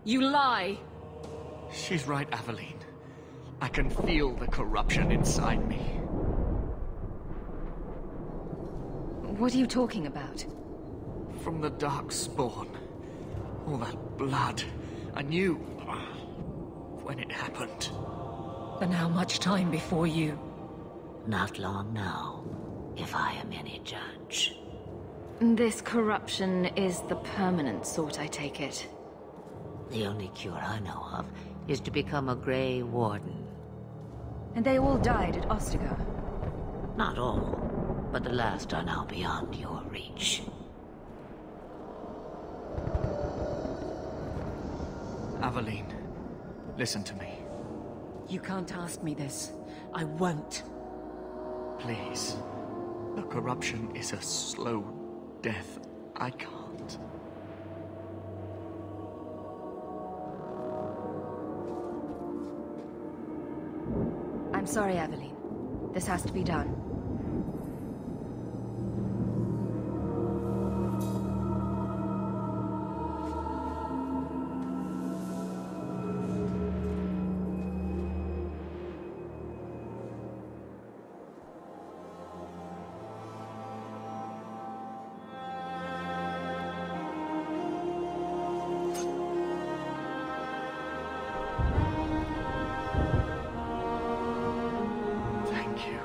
You lie! She's right, Aveline. I can feel the corruption inside me. What are you talking about? From the Darkspawn. All that blood. I knew when it happened. And how much time before you? Not long now, if I am any judge. This corruption is the permanent sort, I take it. The only cure I know of is to become a Grey Warden. And they all died at Ostagar? Not all, but the last are now beyond your reach. Aveline, listen to me. You can't ask me this. I won't. Please. The corruption is a slow death. I can't. I'm sorry, Aveline. This has to be done. Thank you.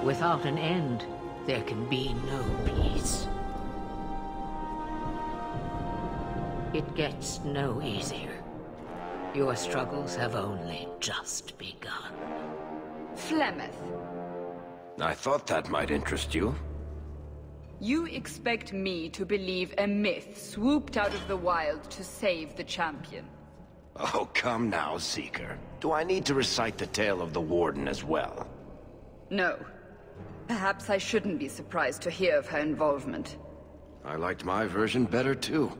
Without an end, there can be no peace. It gets no easier. Your struggles have only just begun. Flemeth, I thought that might interest you. you expect me to believe a myth swooped out of the wild to save the champion? Oh, come now, Seeker. Do I need to recite the tale of the Warden as well? No. Perhaps I shouldn't be surprised to hear of her involvement. I liked my version better, too.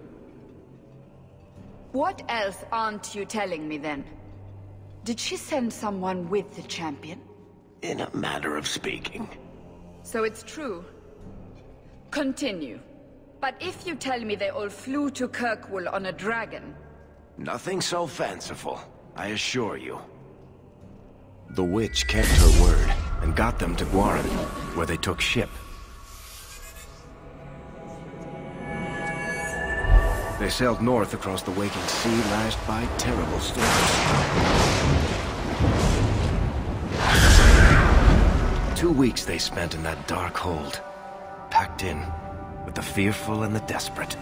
What else aren't you telling me, then? Did she send someone with the champion? In a manner of speaking. So it's true. Continue. But if you tell me they all flew to Kirkwall on a dragon... Nothing so fanciful, I assure you. The witch kept her word, and got them to Guaran, where they took ship. They sailed north across the waking sea, lashed by terrible storms. 2 weeks they spent in that dark hold, packed in with the fearful and the desperate.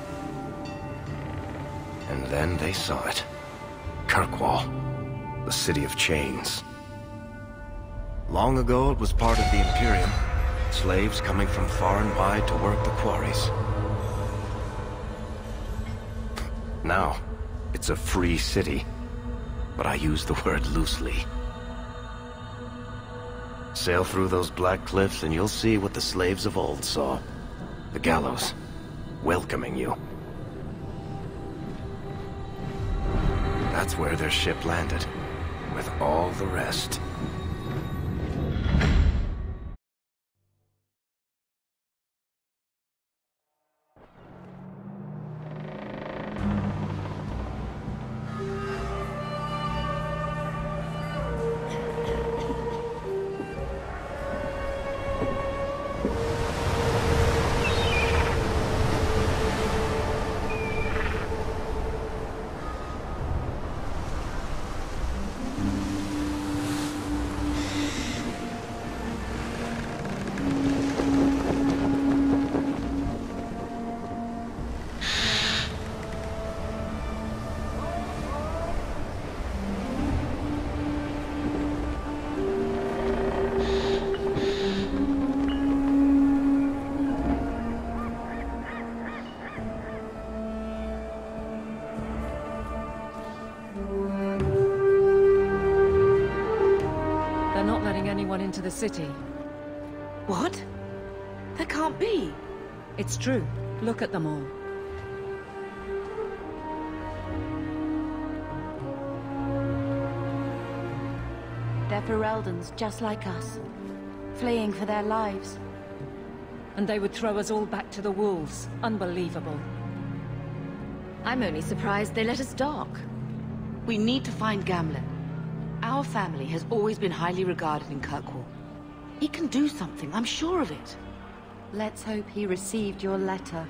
And then they saw it. Kirkwall, the city of chains. Long ago it was part of the Imperium, slaves coming from far and wide to work the quarries. Now, it's a free city, but I use the word loosely. Sail through those black cliffs and you'll see what the slaves of old saw. The gallows, welcoming you. That's where their ship landed, with all the rest. They're not letting anyone into the city. What? That can't be. It's true. Look at them all. They're Fereldans, just like us. Fleeing for their lives. And they would throw us all back to the wolves. Unbelievable. I'm only surprised they let us dock. We need to find Gamlen. Our family has always been highly regarded in Kirkwall. He can do something, I'm sure of it. Let's hope he received your letter.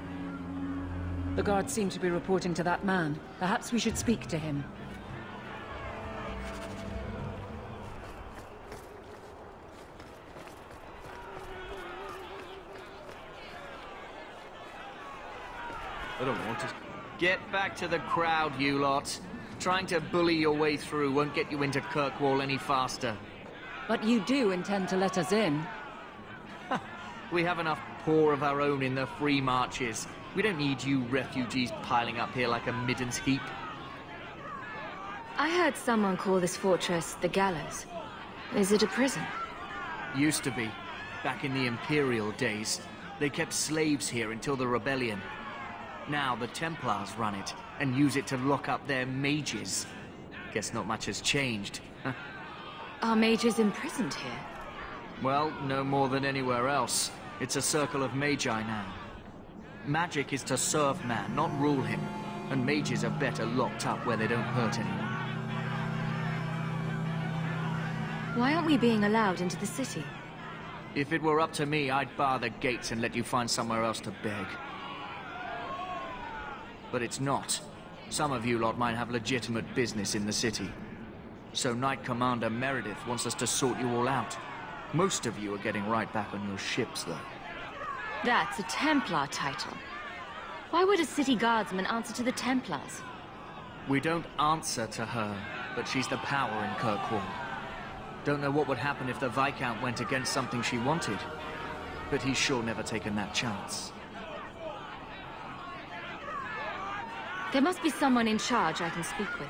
The guards seem to be reporting to that man. Perhaps we should speak to him. I don't want to... Get back to the crowd, you lot. Trying to bully your way through won't get you into Kirkwall any faster. But you do intend to let us in. We have enough poor of our own in the free marches. We don't need you refugees piling up here like a middens heap. I heard someone call this fortress the Gallows. Is it a prison? Used to be. Back in the Imperial days. They kept slaves here until the rebellion. Now the Templars run it, and use it to lock up their mages. Guess not much has changed. Are mages imprisoned here? Well, no more than anywhere else. It's a circle of magi now. Magic is to serve man, not rule him. And mages are better locked up where they don't hurt anyone. Why aren't we being allowed into the city? If it were up to me, I'd bar the gates and let you find somewhere else to beg. But it's not. Some of you lot might have legitimate business in the city. So Knight Commander Meredith wants us to sort you all out. Most of you are getting right back on your ships, though. That's a Templar title. Why would a city guardsman answer to the Templars? We don't answer to her, but she's the power in Kirkwall. Don't know what would happen if the Viscount went against something she wanted. But he's sure never taken that chance. There must be someone in charge I can speak with.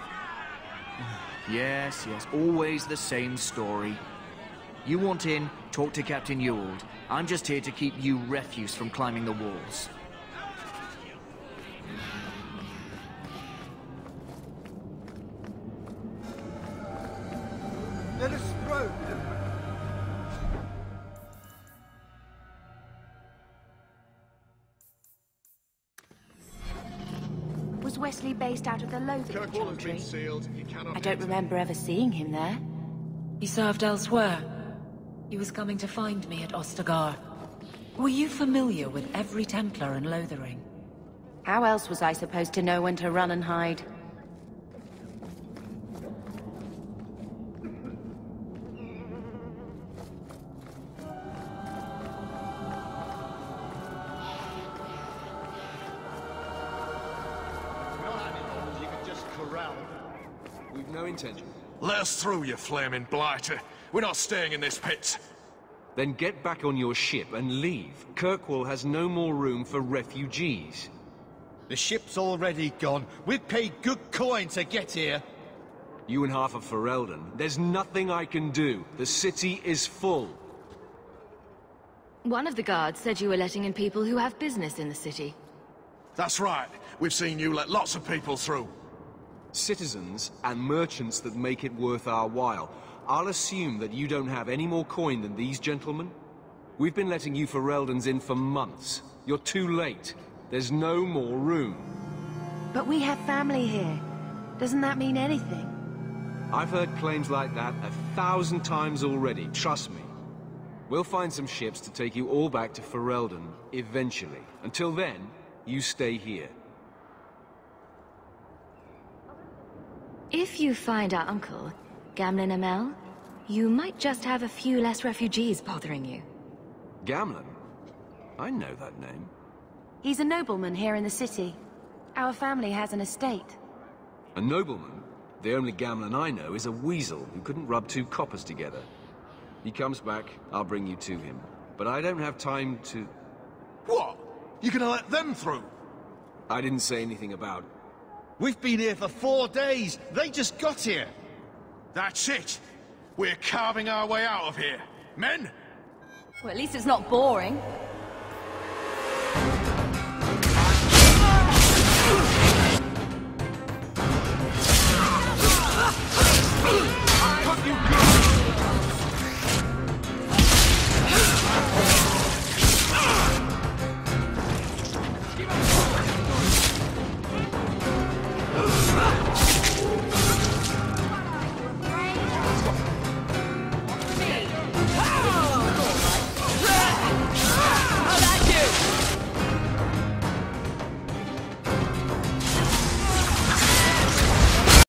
Yes, always the same story. You want in, talk to Captain Ewald. I'm just here to keep you refuse from climbing the walls. Let us throw. Was Wesley based out of the Lothar Kirkwall has been Chantry? sealed. You cannot I don't enter. remember ever seeing him there. He served elsewhere. He was coming to find me at Ostagar. Were you familiar with every Templar in Lothering? How else was I supposed to know when to run and hide? You can just corral them. We've no intention. Let us through, you flaming blighter. We're not staying in this pit. Then get back on your ship and leave. Kirkwall has no more room for refugees. The ship's already gone. We've paid good coin to get here. You and half of Ferelden. There's nothing I can do. The city is full. One of the guards said you were letting in people who have business in the city. That's right. We've seen you let lots of people through. Citizens and merchants that make it worth our while. I'll assume that you don't have any more coin than these gentlemen. We've been letting you Fereldans in for months. You're too late. There's no more room. But we have family here. Doesn't that mean anything? I've heard claims like that 1,000 times already, trust me. We'll find some ships to take you all back to Ferelden, eventually. Until then, you stay here. If you find our uncle, Gamlen Amell, you might just have a few less refugees bothering you. Gamlen? I know that name. He's a nobleman here in the city. Our family has an estate. A nobleman? The only Gamlen I know is a weasel who couldn't rub two coppers together. He comes back, I'll bring you to him. But I don't have time to... What? You gonna let them through? I didn't say anything about... We've been here for 4 days. They just got here. That's it. We're carving our way out of here. Men? Well, at least it's not boring.